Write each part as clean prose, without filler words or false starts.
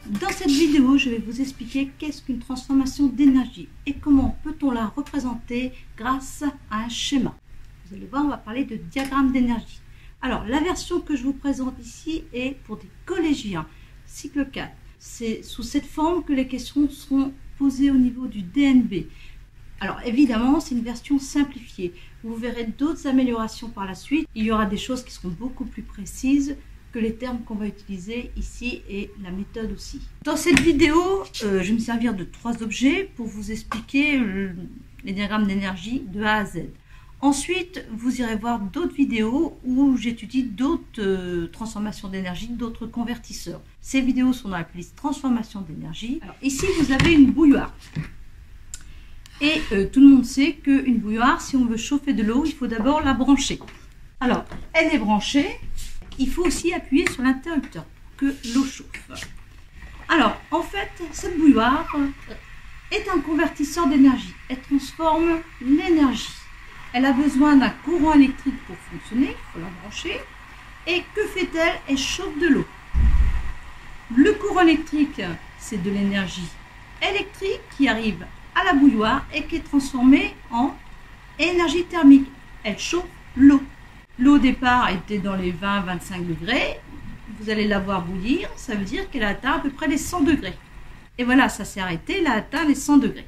Dans cette vidéo, je vais vous expliquer qu'est-ce qu'une transformation d'énergie et comment peut-on la représenter grâce à un schéma. Vous allez voir, on va parler de diagramme d'énergie. Alors, la version que je vous présente ici est pour des collégiens, cycle 4. C'est sous cette forme que les questions seront posées au niveau du DNB. Alors, évidemment, c'est une version simplifiée. Vous verrez d'autres améliorations par la suite. Il y aura des choses qui seront beaucoup plus précises que les termes qu'on va utiliser ici et la méthode aussi. Dans cette vidéo, je vais me servir de 3 objets pour vous expliquer les diagrammes d'énergie de A à Z. Ensuite, vous irez voir d'autres vidéos où j'étudie d'autres transformations d'énergie, d'autres convertisseurs. Ces vidéos sont dans la playlist transformation d'énergie. Alors ici, vous avez une bouilloire. Et tout le monde sait qu'une bouilloire, si on veut chauffer de l'eau, il faut d'abord la brancher. Alors, elle est branchée. Il faut aussi appuyer sur l'interrupteur pour que l'eau chauffe. Alors, en fait, cette bouilloire est un convertisseur d'énergie. Elle transforme l'énergie. Elle a besoin d'un courant électrique pour fonctionner. Il faut la brancher. Et que fait-elle? Elle chauffe de l'eau. Le courant électrique, c'est de l'énergie électrique qui arrive à la bouilloire et qui est transformée en énergie thermique. Elle chauffe l'eau. L'eau au départ était dans les 20-25 degrés. Vous allez la voir bouillir. Ça veut dire qu'elle a atteint à peu près les 100 degrés. Et voilà, ça s'est arrêté. Elle a atteint les 100 degrés.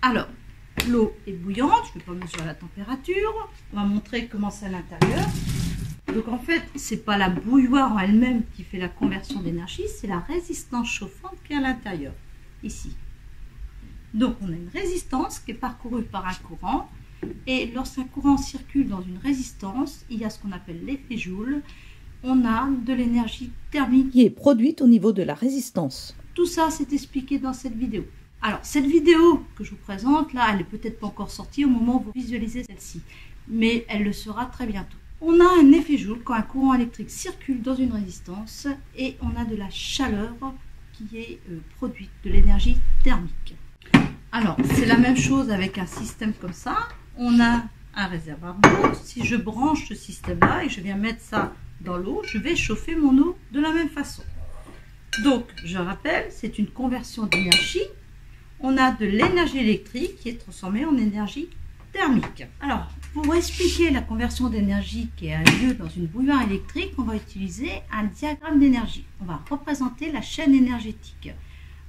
Alors, l'eau est bouillante. Je ne vais pas mesurer la température. On va montrer comment c'est à l'intérieur. Donc en fait, ce n'est pas la bouilloire en elle-même qui fait la conversion d'énergie. C'est la résistance chauffante qui est à l'intérieur. Ici. Donc on a une résistance qui est parcourue par un courant. Et lorsqu'un courant circule dans une résistance, il y a ce qu'on appelle l'effet Joule. On a de l'énergie thermique qui est produite au niveau de la résistance. Tout ça, c'est expliqué dans cette vidéo. Alors, cette vidéo que je vous présente, là, elle n'est peut-être pas encore sortie au moment où vous visualisez celle-ci. Mais elle le sera très bientôt. On a un effet Joule quand un courant électrique circule dans une résistance et on a de la chaleur qui est produite, de l'énergie thermique. Alors, c'est la même chose avec un système comme ça. On a un réservoir d'eau. Si je branche ce système-là et je viens mettre ça dans l'eau, je vais chauffer mon eau de la même façon. Donc, je rappelle, c'est une conversion d'énergie. On a de l'énergie électrique qui est transformée en énergie thermique. Alors, pour expliquer la conversion d'énergie qui a lieu dans une bouilloire électrique, on va utiliser un diagramme d'énergie. On va représenter la chaîne énergétique.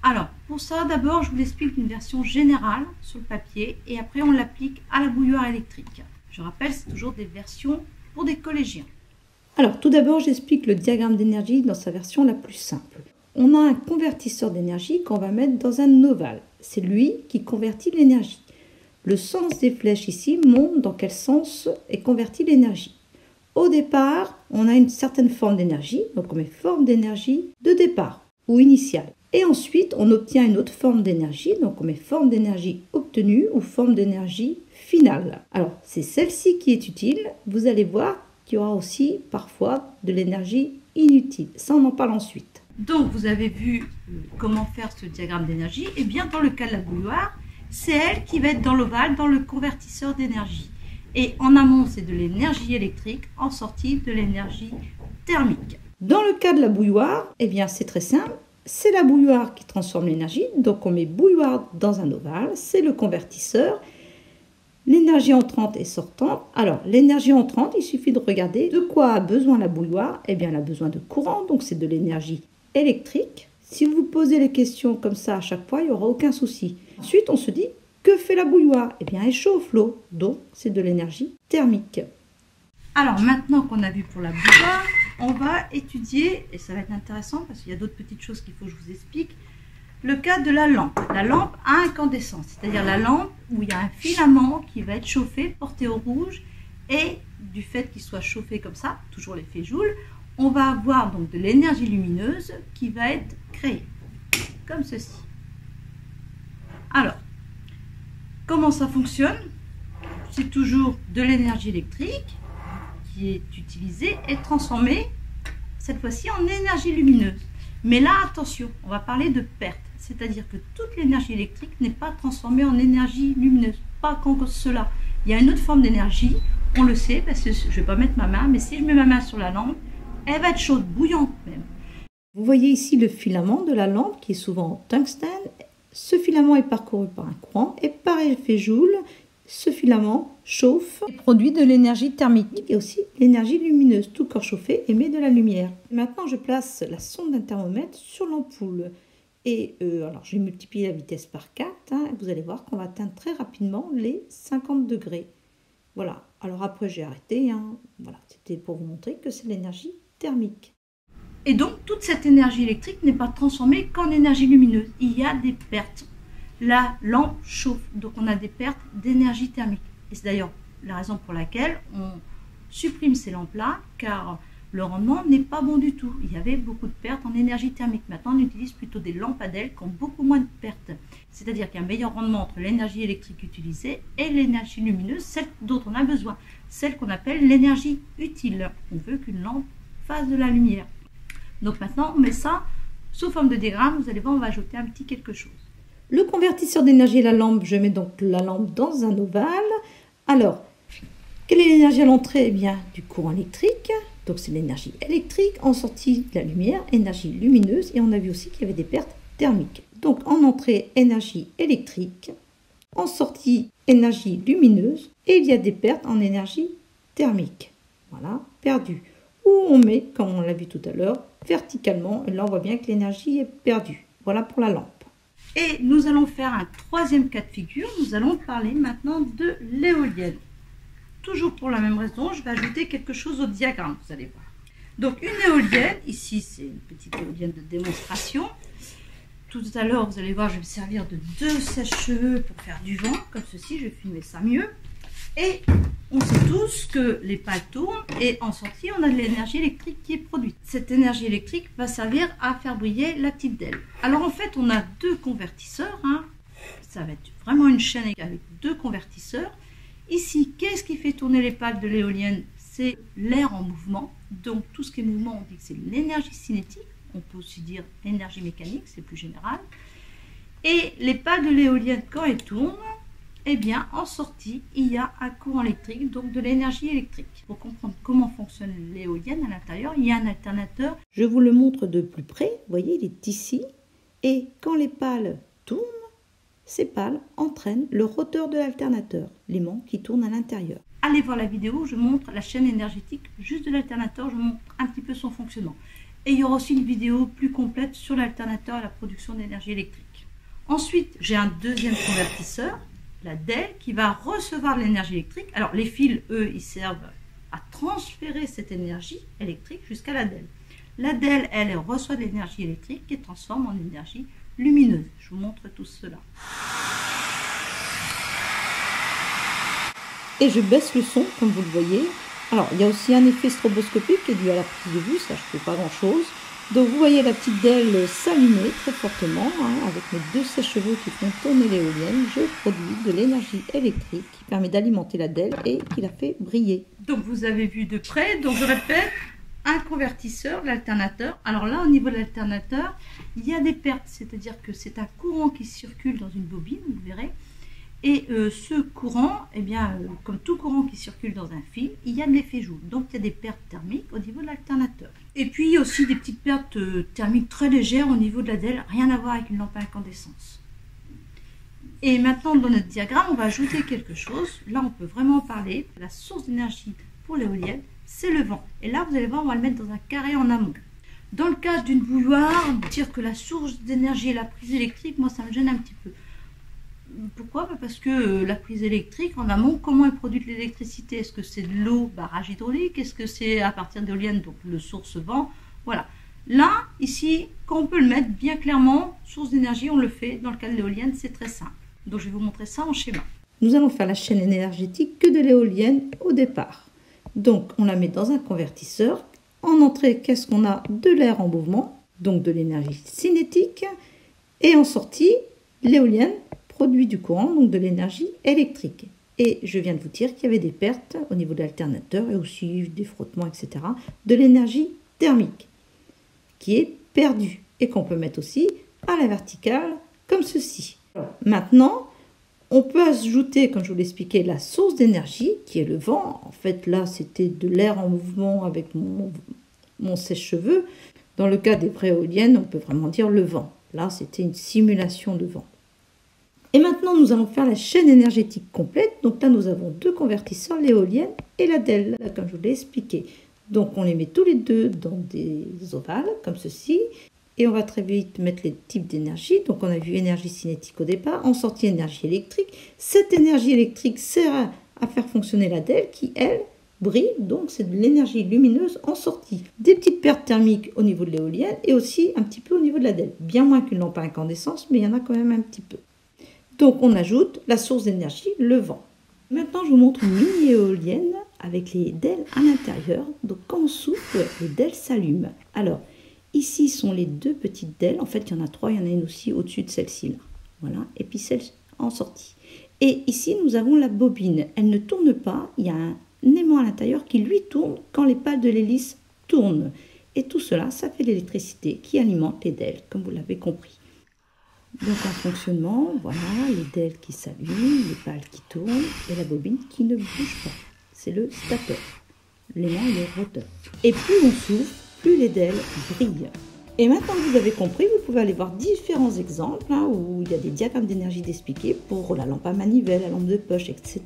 Alors, pour ça, d'abord, je vous explique une version générale sur le papier et après, on l'applique à la bouilloire électrique. Je rappelle, c'est toujours des versions pour des collégiens. Alors, tout d'abord, j'explique le diagramme d'énergie dans sa version la plus simple. On a un convertisseur d'énergie qu'on va mettre dans un ovale. C'est lui qui convertit l'énergie. Le sens des flèches ici montre dans quel sens est convertie l'énergie. Au départ, on a une certaine forme d'énergie, donc on met forme d'énergie de départ ou initiale. Et ensuite, on obtient une autre forme d'énergie, donc on met forme d'énergie obtenue ou forme d'énergie finale. Alors, c'est celle-ci qui est utile. Vous allez voir qu'il y aura aussi parfois de l'énergie inutile. Ça, on en parle ensuite. Donc, vous avez vu comment faire ce diagramme d'énergie. Et bien, dans le cas de la bouilloire, c'est elle qui va être dans l'ovale, dans le convertisseur d'énergie. Et en amont, c'est de l'énergie électrique, en sortie, de l'énergie thermique. Dans le cas de la bouilloire, eh bien, c'est très simple. C'est la bouilloire qui transforme l'énergie, donc on met bouilloire dans un ovale, c'est le convertisseur. L'énergie entrante et sortante. Alors, l'énergie entrante, il suffit de regarder de quoi a besoin la bouilloire. Eh bien, elle a besoin de courant, donc c'est de l'énergie électrique. Si vous posez les questions comme ça à chaque fois, il n'y aura aucun souci. Ensuite, on se dit, que fait la bouilloire? Eh bien, elle chauffe l'eau, donc c'est de l'énergie thermique. Alors, maintenant qu'on a vu pour la bouilloire, on va étudier, et ça va être intéressant parce qu'il y a d'autres petites choses qu'il faut que je vous explique, le cas de la lampe. La lampe à incandescence, c'est-à-dire la lampe où il y a un filament qui va être chauffé, porté au rouge, et du fait qu'il soit chauffé comme ça, toujours l'effet Joule, on va avoir donc de l'énergie lumineuse qui va être créée, comme ceci. Alors, comment ça fonctionne? C'est toujours de l'énergie électrique qui est utilisée et transformée, cette fois-ci, en énergie lumineuse. Mais là, attention, on va parler de perte. C'est-à-dire que toute l'énergie électrique n'est pas transformée en énergie lumineuse. Pas qu'en cela. Il y a une autre forme d'énergie, on le sait, parce que je ne vais pas mettre ma main, mais si je mets ma main sur la lampe, elle va être chaude, bouillante même. Vous voyez ici le filament de la lampe qui est souvent en tungstène. Ce filament est parcouru par un courant et par effet Joule, ce filament chauffe et produit de l'énergie thermique et aussi l'énergie lumineuse. Tout corps chauffé émet de la lumière. Maintenant, je place la sonde d'un thermomètre sur l'ampoule. Et alors, j'ai multiplié la vitesse par 4. Vous allez voir qu'on va atteindre très rapidement les 50 degrés. Voilà. Alors après, j'ai arrêté. Voilà. C'était pour vous montrer que c'est l'énergie thermique. Et donc, toute cette énergie électrique n'est pas transformée qu'en énergie lumineuse. Il y a des pertes. La lampe chauffe, donc on a des pertes d'énergie thermique. Et c'est d'ailleurs la raison pour laquelle on supprime ces lampes-là, car le rendement n'est pas bon du tout. Il y avait beaucoup de pertes en énergie thermique. Maintenant, on utilise plutôt des lampadaires qui ont beaucoup moins de pertes. C'est-à-dire qu'il y a un meilleur rendement entre l'énergie électrique utilisée et l'énergie lumineuse, celle dont on a besoin, celle qu'on appelle l'énergie utile. On veut qu'une lampe fasse de la lumière. Donc maintenant, on met ça sous forme de diagramme. Vous allez voir, on va ajouter un petit quelque chose. Le convertisseur d'énergie et la lampe, je mets donc la lampe dans un ovale. Alors, quelle est l'énergie à l'entrée? Eh bien, du courant électrique. Donc, c'est l'énergie électrique. En sortie, de la lumière, énergie lumineuse. Et on a vu aussi qu'il y avait des pertes thermiques. Donc, en entrée, énergie électrique. En sortie, énergie lumineuse. Et il y a des pertes en énergie thermique. Voilà, perdues. Ou on met, comme on l'a vu tout à l'heure, verticalement. Et là, on voit bien que l'énergie est perdue. Voilà pour la lampe. Et nous allons faire un troisième cas de figure. Nous allons parler maintenant de l'éolienne. Toujours pour la même raison, je vais ajouter quelque chose au diagramme, vous allez voir. Donc une éolienne, ici c'est une petite éolienne de démonstration. Tout à l'heure, vous allez voir, je vais me servir de 2 sèche-cheveux pour faire du vent, comme ceci, je vais filmer ça mieux. Et on sait tous que les pales tournent et en sortie, on a de l'énergie électrique qui est produite. Cette énergie électrique va servir à faire briller la petite dalle. Alors en fait, on a 2 convertisseurs. Ça va être vraiment une chaîne avec 2 convertisseurs. Ici, qu'est-ce qui fait tourner les pales de l'éolienne? C'est l'air en mouvement. Donc tout ce qui est mouvement, on dit que c'est l'énergie cinétique. On peut aussi dire l'énergie mécanique, c'est plus général. Et les pales de l'éolienne, quand elles tournent, eh bien, en sortie, il y a un courant électrique, donc de l'énergie électrique. Pour comprendre comment fonctionne l'éolienne à l'intérieur, il y a un alternateur. Je vous le montre de plus près. Vous voyez, il est ici. Et quand les pales tournent, ces pales entraînent le roteur de l'alternateur, l'aimant qui tourne à l'intérieur. Allez voir la vidéo où je montre la chaîne énergétique juste de l'alternateur. Je montre un petit peu son fonctionnement. Et il y aura aussi une vidéo plus complète sur l'alternateur et la production d'énergie électrique. Ensuite, j'ai un deuxième convertisseur, la DEL, qui va recevoir de l'énergie électrique. Alors les fils, eux, ils servent à transférer cette énergie électrique jusqu'à la DEL. La DEL, elle reçoit de l'énergie électrique qui transforme en énergie lumineuse. Je vous montre tout cela. Et je baisse le son, comme vous le voyez. Alors, il y a aussi un effet stroboscopique qui est dû à la prise de vue, ça je ne fais pas grand-chose. Donc vous voyez la petite DEL s'allumer très fortement, avec mes 2 sèche-cheveux qui font tourner l'éolienne. Je produis de l'énergie électrique qui permet d'alimenter la DEL et qui la fait briller. Donc vous avez vu de près, donc je répète, un convertisseur, l'alternateur. Alors là, au niveau de l'alternateur, il y a des pertes, c'est-à-dire que c'est un courant qui circule dans une bobine, vous verrez. Et ce courant, eh bien, comme tout courant qui circule dans un fil, il y a de l'effet Joule. Donc il y a des pertes thermiques au niveau de l'alternateur. Et puis il y a aussi des petites pertes thermiques très légères au niveau de la DEL, rien à voir avec une lampe à incandescence. Et maintenant, dans notre diagramme, on va ajouter quelque chose. Là, on peut vraiment parler. La source d'énergie pour l'éolienne, c'est le vent. Et là, vous allez voir, on va le mettre dans un carré en amont. Dans le cas d'une bouilloire, dire que la source d'énergie et la prise électrique, moi, ça me gêne un petit peu. Pourquoi? Parce que la prise électrique, en amont, comment est produite l'électricité? Est-ce que c'est de l'eau, barrage hydraulique? Est-ce que c'est à partir d'éoliennes, donc le source vent? Voilà. Là, ici, quand on peut le mettre bien clairement, source d'énergie, on le fait. Dans le cas de l'éolienne, c'est très simple. Donc, je vais vous montrer ça en schéma. Nous allons faire la chaîne énergétique que de l'éolienne au départ. Donc, on la met dans un convertisseur. En entrée, qu'est-ce qu'on a? De l'air en mouvement, donc de l'énergie cinétique. Et en sortie, l'éolienne produit du courant, donc de l'énergie électrique. Et je viens de vous dire qu'il y avait des pertes au niveau de l'alternateur et aussi des frottements, etc. de l'énergie thermique qui est perdue et qu'on peut mettre aussi à la verticale comme ceci. Alors, maintenant, on peut ajouter, comme je vous l'expliquais, la source d'énergie qui est le vent. En fait, là, c'était de l'air en mouvement avec mon sèche-cheveux. Dans le cas des vraies éoliennes, on peut vraiment dire le vent. Là, c'était une simulation de vent. Et maintenant, nous allons faire la chaîne énergétique complète. Donc là, nous avons deux convertisseurs, l'éolienne et la DEL, comme je vous l'ai expliqué. Donc on les met tous les deux dans des ovales, comme ceci. Et on va très vite mettre les types d'énergie. Donc on a vu énergie cinétique au départ, en sortie énergie électrique. Cette énergie électrique sert à faire fonctionner la DEL qui, elle, brille. Donc c'est de l'énergie lumineuse en sortie. Des petites pertes thermiques au niveau de l'éolienne et aussi un petit peu au niveau de la DEL. Bien moins qu'une lampe à incandescence, mais il y en a quand même un petit peu. Donc on ajoute la source d'énergie, le vent. Maintenant je vous montre une mini-éolienne avec les DEL à l'intérieur. Donc quand on souffle, les DEL s'allument. Alors ici sont les deux petites DEL. En fait il y en a trois, il y en a une aussi au-dessus de celle-ci là. Voilà, et puis celle en sortie. Et ici nous avons la bobine. Elle ne tourne pas, il y a un aimant à l'intérieur qui lui tourne quand les pales de l'hélice tournent. Et tout cela, ça fait l'électricité qui alimente les DEL, comme vous l'avez compris. Donc en fonctionnement, voilà, les DEL qui s'allument, les pales qui tournent et la bobine qui ne bouge pas. C'est le stateur. L'aimant est le roteur. Et plus on souffle, plus les DEL brillent. Et maintenant que vous avez compris, vous pouvez aller voir différents exemples où il y a des diagrammes d'énergie expliqués pour la lampe à manivelle, la lampe de poche, etc.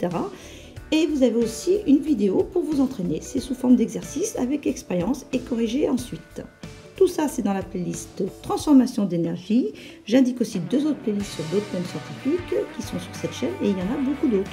Et vous avez aussi une vidéo pour vous entraîner. C'est sous forme d'exercice avec expérience et corriger ensuite. Tout ça, c'est dans la playlist Transformation d'énergie. J'indique aussi deux autres playlists sur d'autres thèmes scientifiques qui sont sur cette chaîne et il y en a beaucoup d'autres.